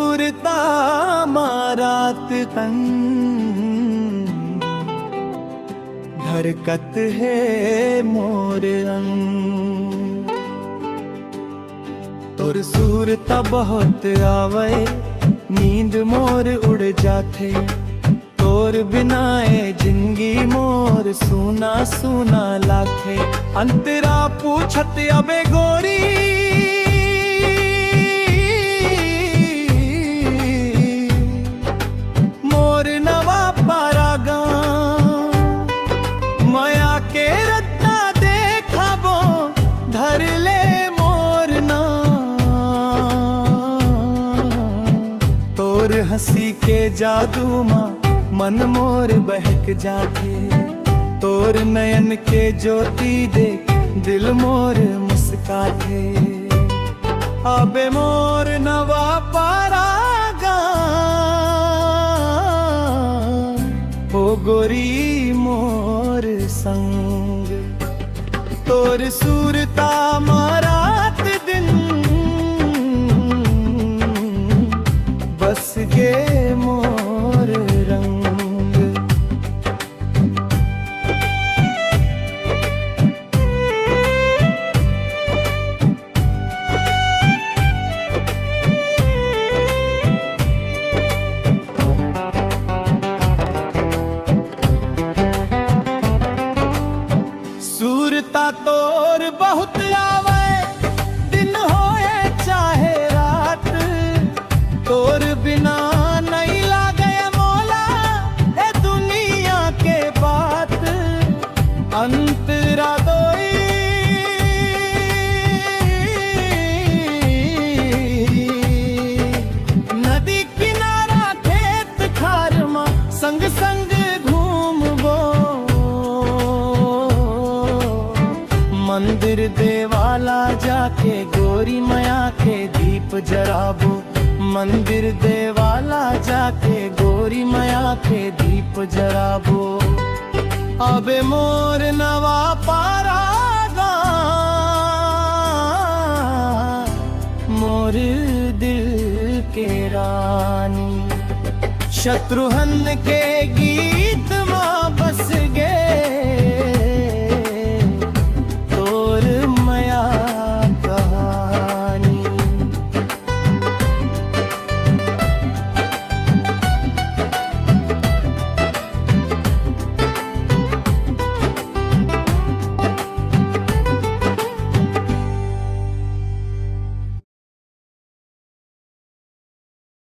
सूरता मारात तन हरकत है मोर अंग। तोर सूरता बहुत आवे नींद मोर उड़ जाथे, तोर बिनाए जिंदगी मोर सूना सूना लाखे। अंतरा पूछत अबे गोरी मोर नवा पारागा, माया के रत्ता देखाबो धर ले मोर ना। तोर हंसी के जादू माँ मन मोर बहक जाथे, तोर नयन के ज्योति देख दिल मोर मुस्काथे। अबे मोर नवा पारागा हो गोरी मोर संग। तोर सूरता मारात दिन बस गे मोर रंग। सूरता तोर बहुत आवे दिन होए चाहे रात, तोर बिना नहीं लागे मौला ए दुनिया के बात। अंतरा दोई नदी किनारा खेत खारमा संग संग घूमबो। मंदिर देवाला जाके गोरी माया के दीप जराबो, मंदिर देवाला जाके गोरी माया के दीप जराबो। अबे मोर नवा पारागा मोर दिल के रानी। शत्रुघ्न के गीत माँ बस गे